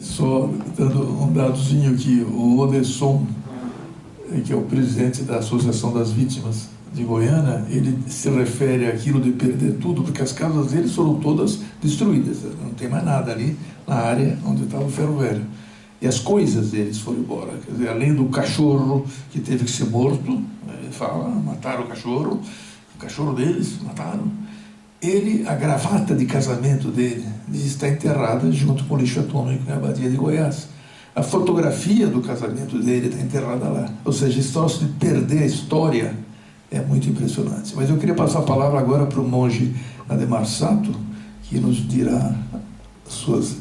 Só dando um dadozinho aqui, o Odesson, que é o presidente da Associação das Vítimas de Goiânia, ele se refere àquilo de perder tudo, porque as casas deles foram todas destruídas, não tem mais nada ali na área onde estava o ferro velho. E as coisas deles foram embora, quer dizer, além do cachorro que teve que ser morto, ele fala, mataram o cachorro deles, mataram. Ele, a gravata de casamento dele, está enterrada junto com o lixo atômico na Abadia de Goiás. A fotografia do casamento dele está enterrada lá. Ou seja, esse troço de perder a história é muito impressionante. Mas eu queria passar a palavra agora para o monge Ademar Sato, que nos dirá as suas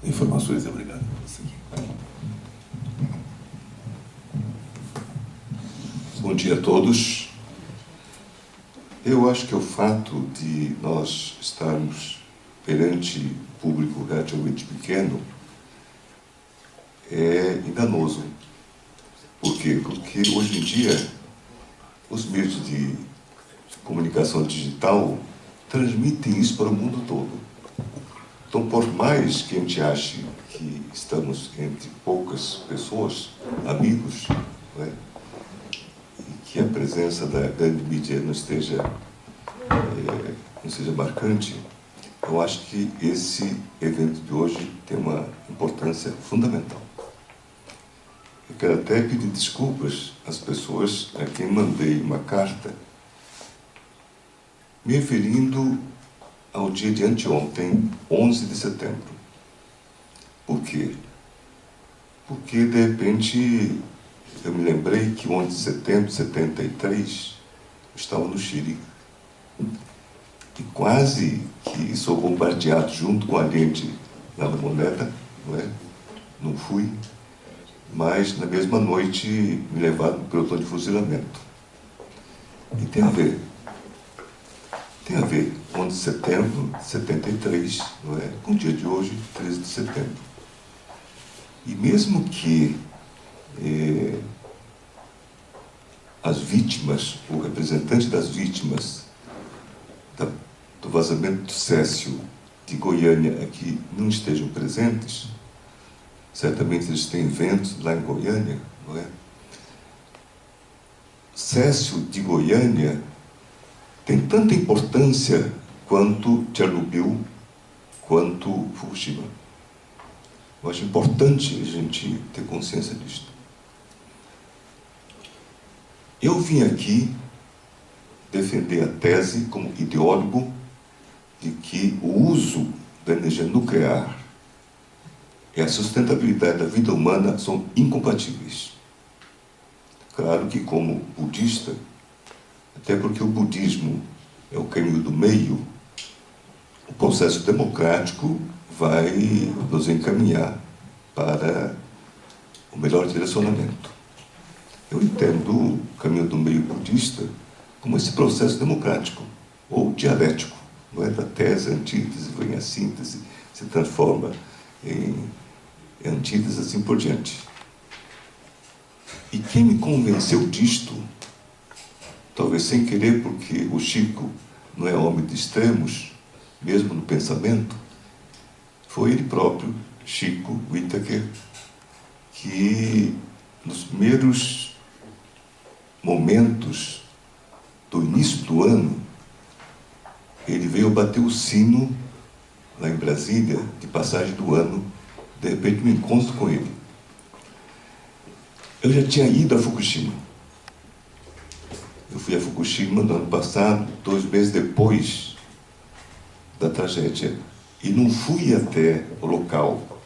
informações. Obrigado. Bom dia a todos. Eu acho que o fato de nós estarmos perante público relativamente pequeno é enganoso. Por quê? Porque hoje em dia os meios de comunicação digital transmitem isso para o mundo todo. Então, por mais que a gente ache que estamos entre poucas pessoas, amigos, não é? E que a presença da grande mídia não seja marcante, eu acho que esse evento de hoje tem uma importância fundamental. Eu quero até pedir desculpas às pessoas a quem mandei uma carta me referindo ao dia de anteontem, 11 de setembro. Por quê? Porque, de repente, eu me lembrei que 11 de setembro de 73 eu estava no Chile. E quase que sou bombardeado junto com a gente lá na Moneda, não é? Não fui, mas na mesma noite me levaram para o pelotão de fuzilamento. E tem a ver, 11 de setembro de 73, não é? Com o dia de hoje, 13 de setembro. E mesmo que as vítimas, o representante das vítimas do vazamento do Cécio de Goiânia aqui não estejam presentes, certamente eles têm eventos lá em Goiânia, não é? Cécio de Goiânia tem tanta importância quanto Chernobyl, quanto Fukushima. Eu acho importante a gente ter consciência disso. Eu vim aqui defender a tese como ideólogo de que o uso da energia nuclear e a sustentabilidade da vida humana são incompatíveis. Claro que, como budista, até porque o budismo é o caminho do meio, o processo democrático vai nos encaminhar para o melhor direcionamento. Eu entendo o caminho do meio budista como esse processo democrático, ou dialético, não é? Da tese, a antítese, vem a síntese, se transforma em antítese, assim por diante. E quem me convenceu disto, talvez sem querer, porque o Chico não é homem de extremos, mesmo no pensamento, foi ele próprio, Chico Whittaker, que nos primeiros momentos do início do ano, ele veio bater o sino lá em Brasília, de passagem do ano, de repente me encontro com ele. Eu já tinha ido a Fukushima. Eu fui a Fukushima no ano passado, 2 meses depois da tragédia, e não fui até o local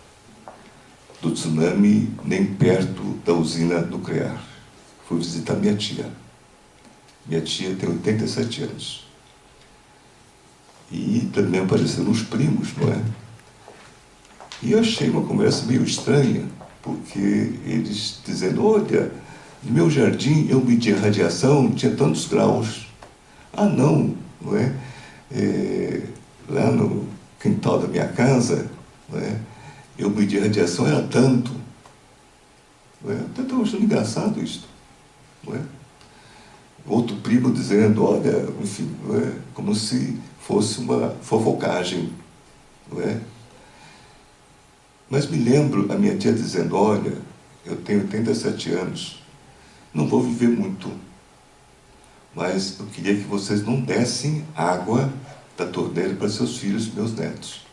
do tsunami, nem perto da usina nuclear. Fui visitar minha tia. Minha tia tem 87 anos. E também apareceram os primos, não é? E eu achei uma conversa meio estranha, porque eles dizendo, olha, no meu jardim eu medi a radiação, tinha tantos graus. Ah, não é? Lá no quintal da minha casa, não é? Eu medi a radiação, era tanto. Não é? Até estou achando engraçado isso. Não é? Outro primo dizendo, olha, enfim, não é? Como se fosse uma fofocagem, não é? Mas me lembro a minha tia dizendo, olha, eu tenho 87 anos, não vou viver muito, mas eu queria que vocês não dessem água da torneira para seus filhos e meus netos.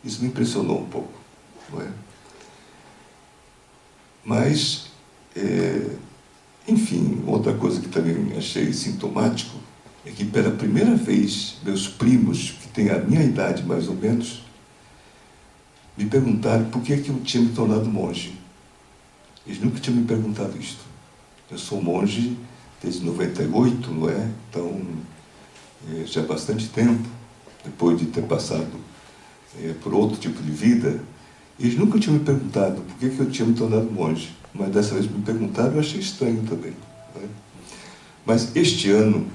Isso me impressionou um pouco, não é? Mas, enfim, outra coisa que também achei sintomático é que pela primeira vez meus primos, que têm a minha idade mais ou menos, me perguntaram por que eu tinha me tornado monge. Eles nunca tinham me perguntado isto. Eu sou monge desde 98, não é? Então, já há bastante tempo, depois de ter passado por outro tipo de vida. Eles nunca tinham me perguntado por que eu tinha me tornado monge. Mas dessa vez me perguntaram, eu achei estranho também. Não é? Mas este ano,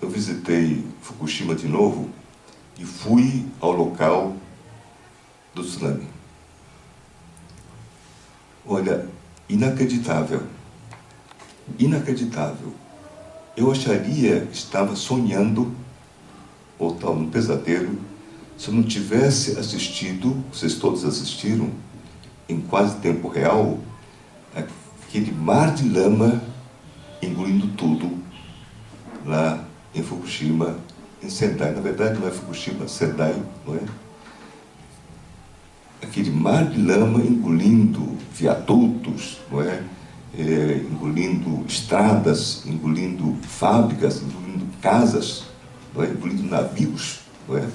eu visitei Fukushima de novo e fui ao local do tsunami. Olha, inacreditável. Inacreditável. Eu acharia que estava sonhando, ou tal, num pesadelo, se eu não tivesse assistido, vocês todos assistiram, em quase tempo real, aquele mar de lama engolindo tudo lá em Fukushima, em Sendai. Na verdade não é Fukushima, é Sendai, não é? Aquele mar de lama engolindo viadutos, não é? Engolindo estradas, engolindo fábricas, engolindo casas, não é? Engolindo navios, não é?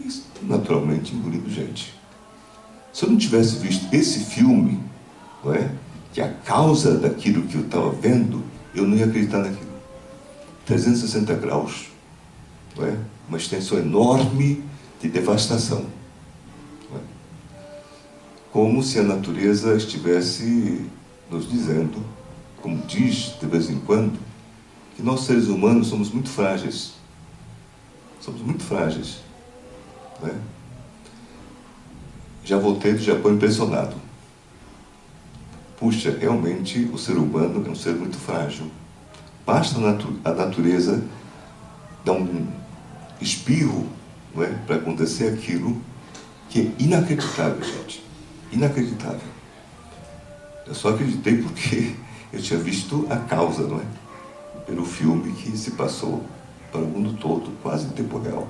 E, naturalmente, engolindo gente. Se eu não tivesse visto esse filme, não é? Que a causa daquilo que eu estava vendo, eu não ia acreditar naquilo. 360 graus, não é? Uma extensão enorme de devastação. Como se a natureza estivesse nos dizendo, como diz de vez em quando, que nós seres humanos somos muito frágeis. Somos muito frágeis. Não é? Já voltei do Japão impressionado. Puxa, realmente o ser humano é um ser muito frágil. Basta a natureza dar um espirro, não é? Para acontecer aquilo que é inacreditável, gente. Inacreditável. Eu só acreditei porque eu tinha visto a causa, não é? Pelo filme que se passou para o mundo todo, quase em tempo real.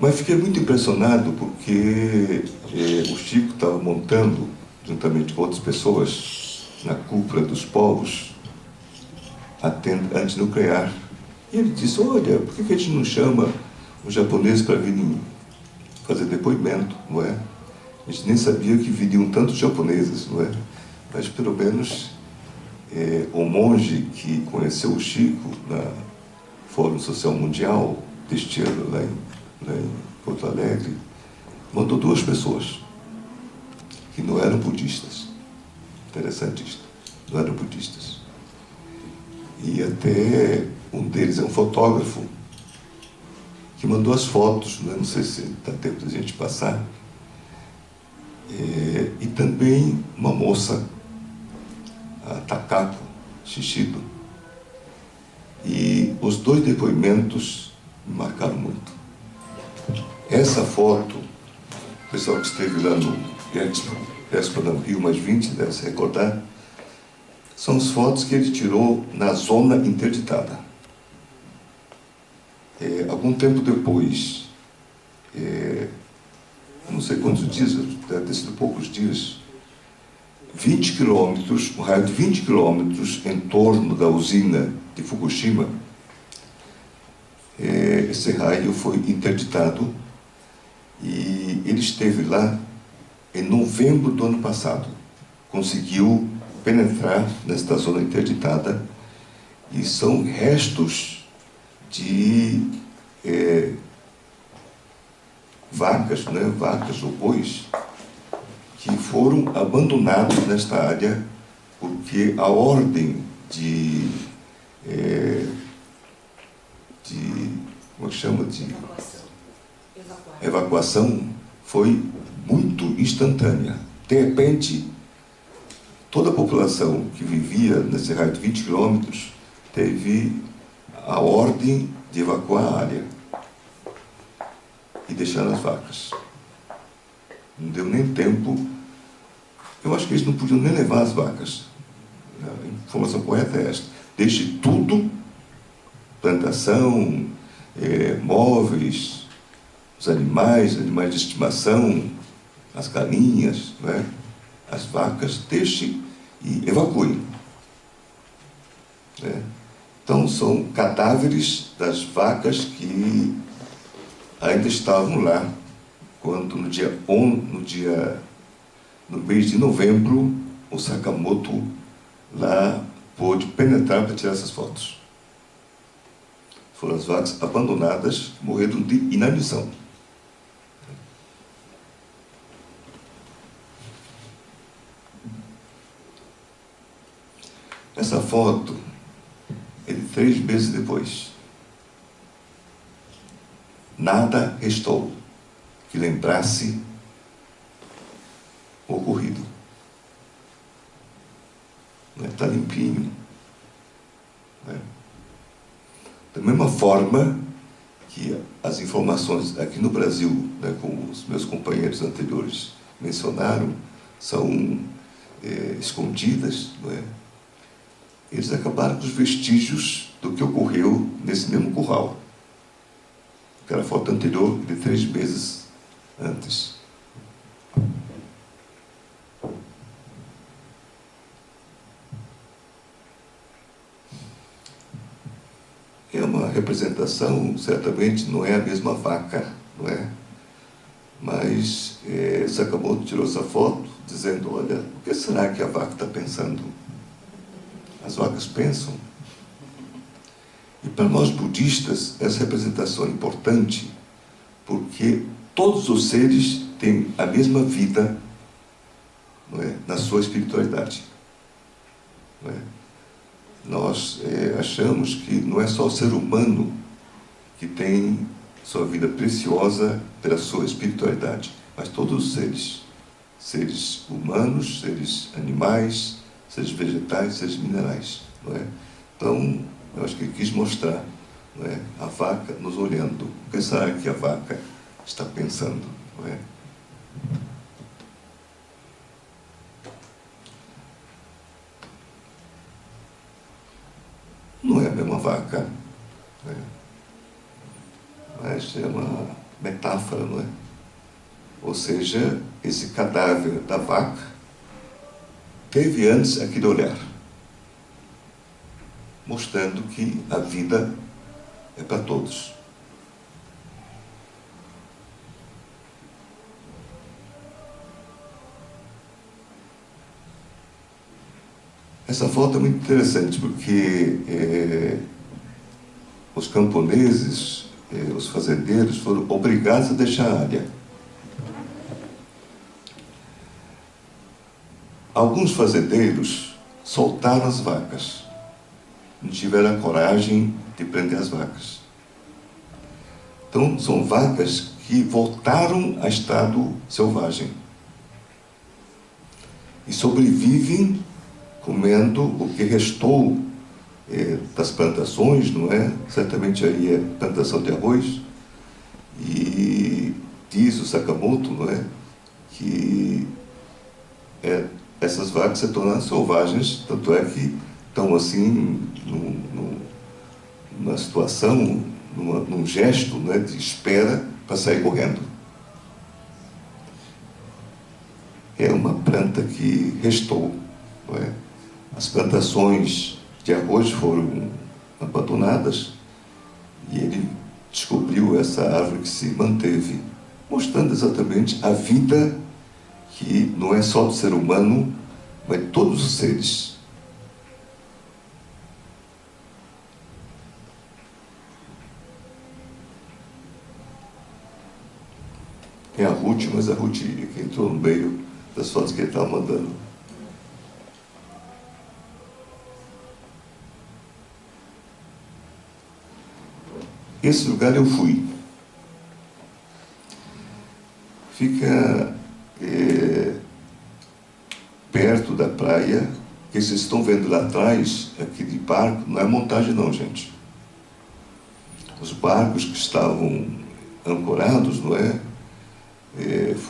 Mas fiquei muito impressionado porque o Chico estava montando, juntamente com outras pessoas, na cúpula dos povos, a tenda antinuclear. E ele disse, olha, por que a gente não chama os japoneses para vir fazer depoimento, não é? A gente nem sabia que viriam tantos japoneses, não é? Mas pelo menos o monge que conheceu o Chico na Fórum Social Mundial deste ano lá em Porto Alegre, mandou 2 pessoas que não eram budistas. Interessante isso. Não eram budistas. E até um deles é um fotógrafo que mandou as fotos, né? Não sei se dá tempo de a gente passar. E também uma moça, a Takako Shishido. E os 2 depoimentos me marcaram muito. Essa foto, o pessoal que esteve lá no Expo no Rio, mais 20, deve se recordar, são as fotos que ele tirou na zona interditada. Algum tempo depois, não sei quantos dias, deve ter sido poucos dias, 20 quilômetros, um raio de 20 quilômetros em torno da usina de Fukushima, esse raio foi interditado e ele esteve lá em novembro do ano passado. Conseguiu penetrar nesta zona interditada e são restos de vacas, né? Vacas ou bois que foram abandonados nesta área porque a ordem de como é que chama? De evacuação foi muito instantânea. De repente, toda a população que vivia nesse raio de 20 quilômetros teve a ordem de evacuar a área e deixar as vacas. Não deu nem tempo. Eu acho que eles não podiam nem levar as vacas. A informação correta é esta. Deixe tudo, plantação, móveis, os animais de estimação, as galinhas, né? As vacas, deixe e evacue. Né? Então, são cadáveres das vacas que ainda estavam lá, quando no mês de novembro, o Sakamoto lá pôde penetrar para tirar essas fotos. Foram as vacas abandonadas, morreram de inanição. Essa foto é de 3 meses depois. Nada restou que lembrasse o ocorrido. Está limpinho. Né? Da mesma forma que as informações aqui no Brasil, né, como os meus companheiros anteriores mencionaram, são escondidas, não é? Eles acabaram com os vestígios do que ocorreu nesse mesmo curral. Aquela foto anterior de 3 meses antes. É uma representação, certamente não é a mesma vaca, não é? Mas Sakamoto tirou essa foto dizendo, olha, o que será que a vaca está pensando? As vacas pensam. E para nós budistas, essa representação é importante porque todos os seres têm a mesma vida, não é? Na sua espiritualidade. Não é? Nós achamos que não é só o ser humano que tem sua vida preciosa pela sua espiritualidade, mas todos os seres. Seres humanos, seres animais, seres vegetais, seres minerais. Não é? Então, eu acho que ele quis mostrar, não é? A vaca nos olhando. O que será que a vaca está pensando? Não é? Não é a mesma vaca, não é? Mas é uma metáfora, não é? Ou seja, esse cadáver da vaca teve antes aquele olhar, mostrando que a vida é para todos. Essa foto é muito interessante porque os camponeses, os fazendeiros foram obrigados a deixar a área. Alguns fazendeiros soltaram as vacas, não tiveram a coragem de prender as vacas. Então, são vacas que voltaram a estado selvagem e sobrevivem comendo o que restou das plantações, não é? Certamente aí é plantação de arroz. E diz o Sakamoto, não é? Que essas vacas se tornaram selvagens, tanto é que estão assim numa situação, num gesto, né, de espera para sair correndo. É uma planta que restou, não é? As plantações de arroz foram abandonadas e ele descobriu essa árvore que se manteve, mostrando exatamente a vida que não é só do ser humano, mas de todos os seres. Tem a Ruth, mas a Ruth que entrou no meio das fotos que ele estava mandando. Esse lugar eu fui. Fica perto da praia, que vocês estão vendo lá atrás, aquele barco, não é montagem não, gente. Os barcos que estavam ancorados, não é?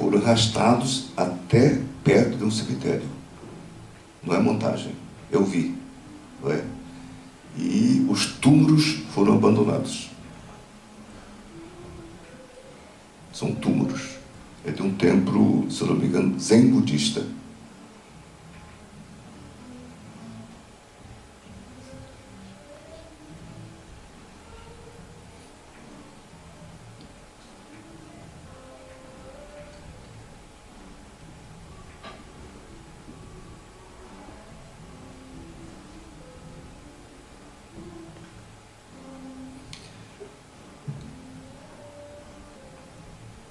foram arrastados até perto de um cemitério. Não é montagem, eu vi, não é? E os túmulos foram abandonados. São túmulos. É de um templo, se não me engano, zen budista.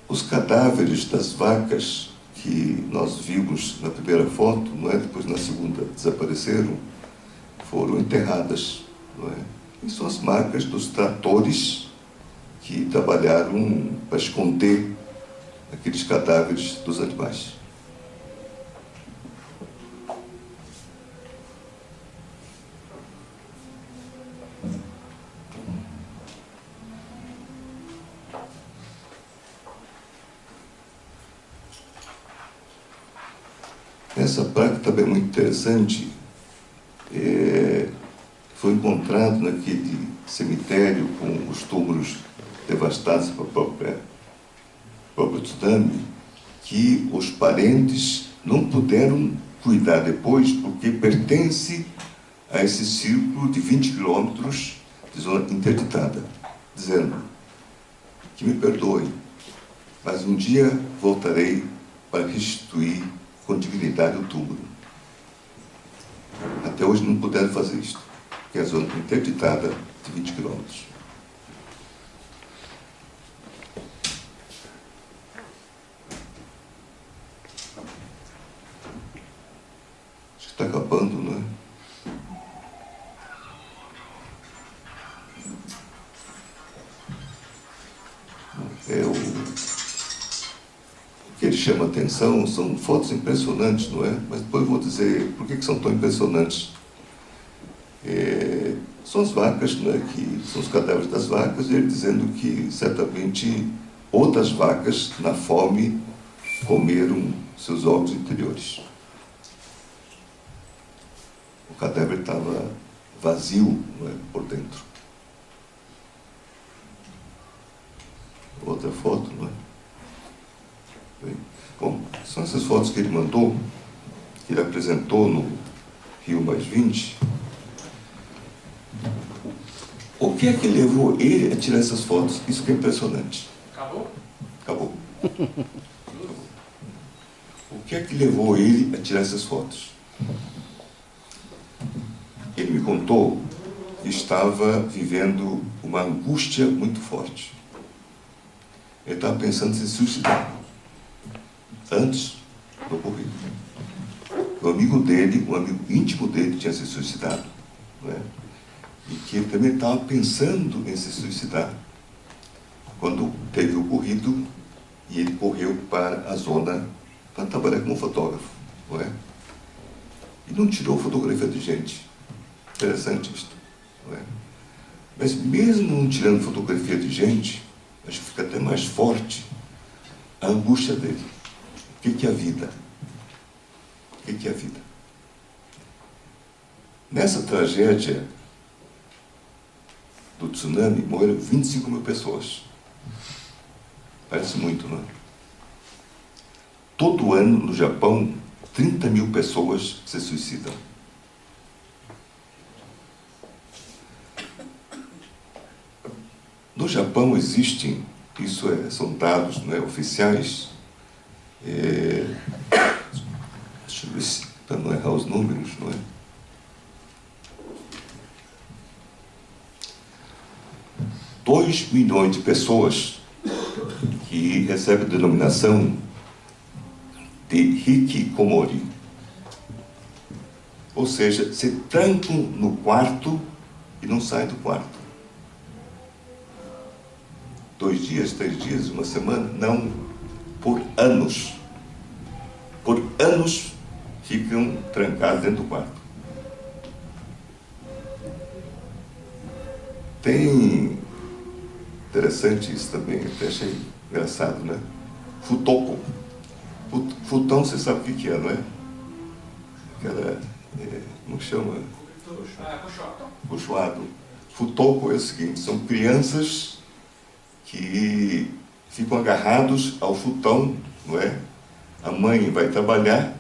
Os cadáveres das vacas que nós vimos na primeira foto, não é? Depois na segunda desapareceram, foram enterradas, não é? E são as marcas dos tratores que trabalharam para esconder aqueles cadáveres dos animais. Essa placa também é muito interessante. Foi encontrado naquele cemitério com os túmulos devastados pelo próprio tsunami, que os parentes não puderam cuidar depois, porque pertence a esse círculo de 20 quilômetros de zona interditada, dizendo que me perdoem, mas um dia voltarei para restituir com dignidade o túmulo. Até hoje não puderam fazer isto, que é a zona interditada de 20 quilômetros. Acho que está acabando, não é? O que ele chama atenção são fotos impressionantes, não é? Mas depois eu vou dizer por que são tão impressionantes. São as vacas, não é? Que são os cadáveres das vacas, e ele dizendo que certamente outras vacas, na fome, comeram seus órgãos interiores. O cadáver estava vazio, não é? Por dentro. Outra foto, não é? Bem, bom, são essas fotos que ele mandou, que ele apresentou no Rio Mais 20. O que é que levou ele a tirar essas fotos? Isso que é impressionante. Acabou? Acabou. O que é que levou ele a tirar essas fotos? Ele me contou que estava vivendo uma angústia muito forte. Ele estava pensando em se suicidar antes do ocorrido. O amigo dele, um amigo íntimo dele, tinha se suicidado, não é? E que ele também estava pensando em se suicidar quando teve o ocorrido, e ele correu para a zona para trabalhar como fotógrafo, não é? E não tirou fotografia de gente. Interessante isso, não é? Mas mesmo não tirando fotografia de gente, acho que fica até mais forte a angústia dele. O que é a vida? O que é a vida? Nessa tragédia do tsunami, morreram 25 mil pessoas. Parece muito, não é? Todo ano, no Japão, 30 mil pessoas se suicidam. No Japão existem, são dados, não é, oficiais, deixa eu ver se, para não errar os números, não é? Dois milhões de pessoas que recebem a denominação de hikikomori. Ou seja, se trancam no quarto e não saem do quarto. 2 dias, 3 dias, uma semana? Não. Por anos. Por anos ficam trancados dentro do quarto. Tem... Interessante isso também, até achei engraçado, né? Futoko. Futon, você sabe o que é, não é? Aquela, como chama? Puxoado. Futoco é o seguinte, são crianças que ficam agarrados ao futão, não é? A mãe vai trabalhar,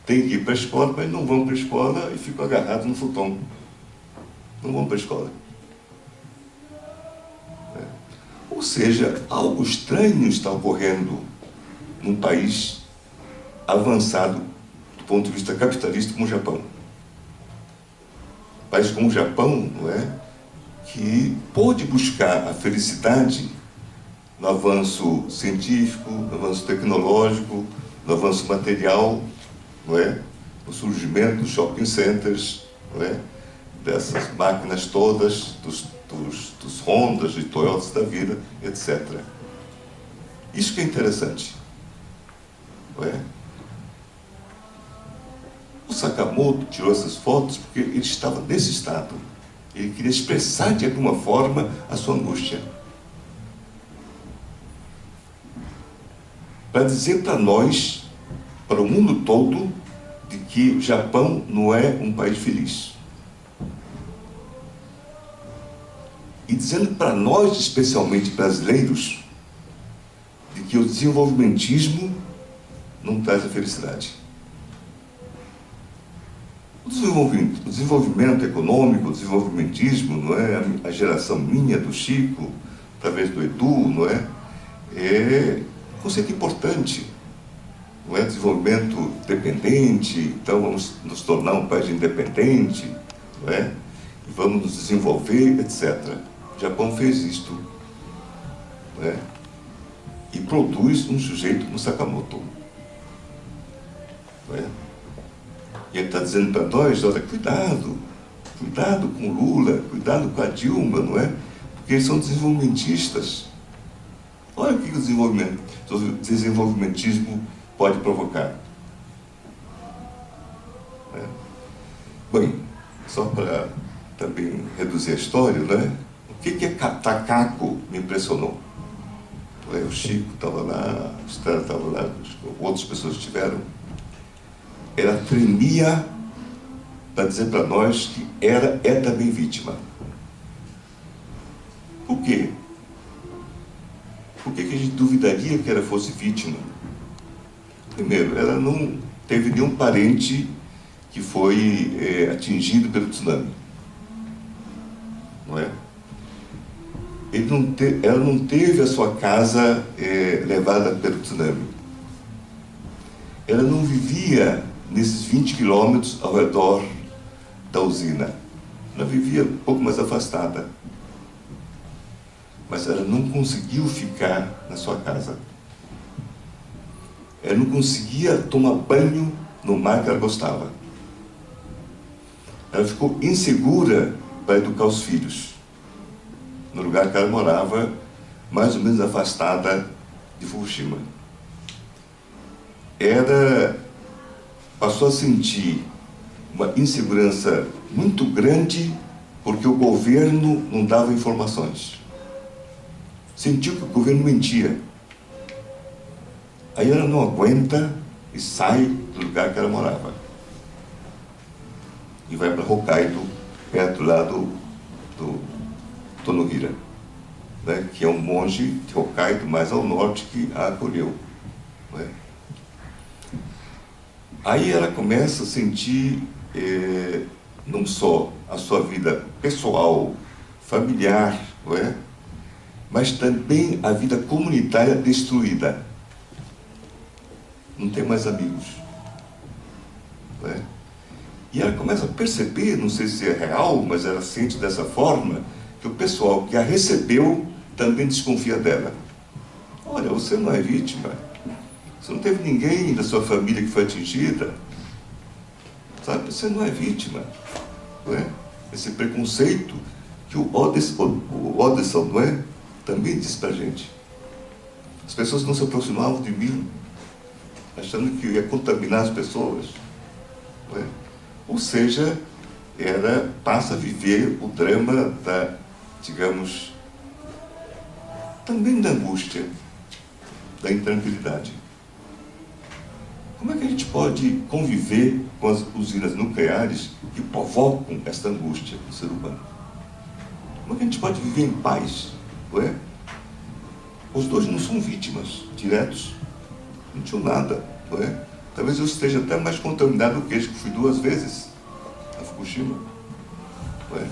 tem que ir para a escola, mas não vão para a escola e ficam agarrados no futão. Não vão para a escola. Ou seja, algo estranho está ocorrendo num país avançado do ponto de vista capitalista como o Japão. Um país como o Japão, não é? Que pôde buscar a felicidade no avanço científico, no avanço tecnológico, no avanço material, não é? No surgimento dos shopping centers, não é? Dessas máquinas todas, dos Hondas e Toyotas da vida, etc. Isso que é interessante. Não é? O Sakamoto tirou essas fotos porque ele estava nesse estado. Ele queria expressar de alguma forma a sua angústia. Para dizer para nós, para o mundo todo, de que o Japão não é um país feliz. E dizendo para nós, especialmente brasileiros, de que o desenvolvimentismo não traz a felicidade. O desenvolvimento econômico, o desenvolvimentismo, não é? A geração minha, do Chico, através do Edu, não é? É um conceito importante. Não é? Desenvolvimento dependente, então vamos nos tornar um país independente, não é? E vamos nos desenvolver, etc. O Japão fez isto, não é? E produz um sujeito como Sakamoto. Não é? E ele está dizendo para nós, olha, cuidado com Lula, cuidado com a Dilma, não é? Porque eles são desenvolvimentistas. Olha o que o desenvolvimentismo pode provocar. É. Bem, só para também reduzir a história, né? O que é Takako me impressionou? O Chico estava lá, o Estela estava lá, outras pessoas estiveram. Ela tremia para dizer para nós que é também vítima. Por quê? Por que a gente duvidaria que ela fosse vítima? Primeiro, ela não teve nenhum parente que foi atingido pelo tsunami. Não é? Ela não teve a sua casa levada pelo tsunami. Ela não vivia nesses 20 quilômetros ao redor da usina. Ela vivia um pouco mais afastada. Mas ela não conseguiu ficar na sua casa. Ela não conseguia tomar banho no mar que ela gostava. Ela ficou insegura para educar os filhos, no lugar que ela morava, mais ou menos afastada de Fukushima. Ela passou a sentir uma insegurança muito grande porque o governo não dava informações. Sentiu que o governo mentia. Aí ela não aguenta e sai do lugar que ela morava. E vai para Hokkaido, perto lá do Tonohira, né? Que é um monge de Hokkaido mais ao norte que a acolheu. Né? Aí ela começa a sentir não só a sua vida pessoal, familiar, não é? Mas também a vida comunitária destruída. Não tem mais amigos. Não é? E ela começa a perceber, não sei se é real, mas ela sente dessa forma, que o pessoal que a recebeu também desconfia dela. Olha, você não é vítima. Você não teve ninguém da sua família que foi atingida. Sabe? Você não é vítima. Não é? Esse preconceito que o Odesson, não é? Também diz para a gente. As pessoas não se aproximavam de mim, achando que eu ia contaminar as pessoas. Não é? Ou seja, ela passa a viver o drama da, digamos, também da angústia, da intranquilidade. Como é que a gente pode conviver com as usinas nucleares que provocam esta angústia do ser humano? Como é que a gente pode viver em paz? Não é? Os dois não são vítimas diretos, não tinham nada, não é? Talvez eu esteja até mais contaminado do que eles, que fui 2 vezes a Fukushima, não é?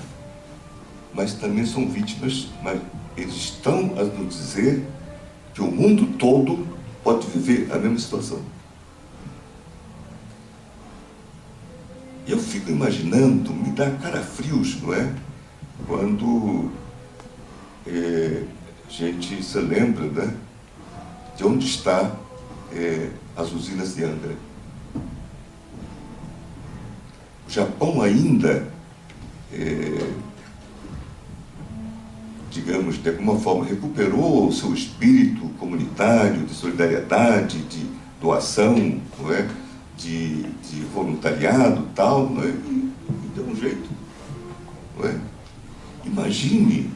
Mas também são vítimas, mas eles estão a nos dizer que o mundo todo pode viver a mesma situação. Eu fico imaginando, me dá calafrios, não é? Quando a gente se lembra, né, de onde está as usinas de Angra. O Japão ainda, digamos, de alguma forma, recuperou o seu espírito comunitário, de solidariedade, de doação, não é? De voluntariado, tal, não é? E deu um jeito, não é? Imagine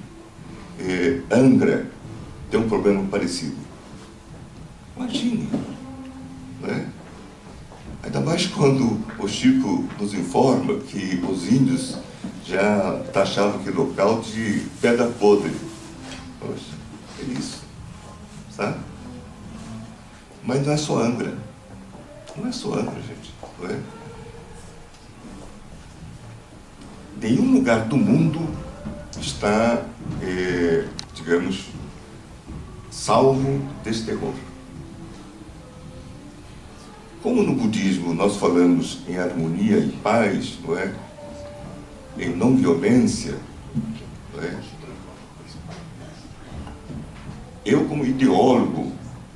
Angra ter um problema parecido. Imagine, não é? Ainda mais quando o Chico nos informa que os índios já taxavam aquele local de pedra podre. Poxa, é isso, sabe? Mas não é só Angra. Não é só Angra, gente, não é? Nenhum lugar do mundo está, digamos, salvo desse terror. Como no budismo nós falamos em harmonia e paz, não é? Em não violência, não é? Eu, como ideólogo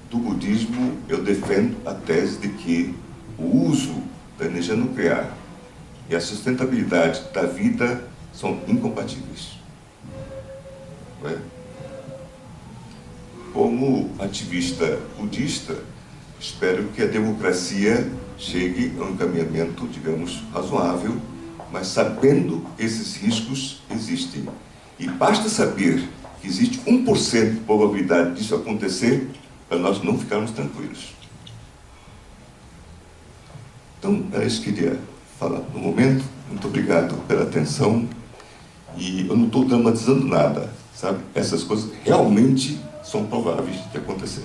do budismo, eu defendo a tese de que o uso da energia nuclear e a sustentabilidade da vida são incompatíveis. Não é? Como ativista budista, espero que a democracia chegue a um encaminhamento, digamos, razoável, mas sabendo que esses riscos existem. E basta saber que existe 1% de probabilidade disso acontecer para nós não ficarmos tranquilos. Então, era isso que eu queria falar no momento. Muito obrigado pela atenção. E eu não estou dramatizando nada, sabe? Essas coisas realmente são prováveis de acontecer.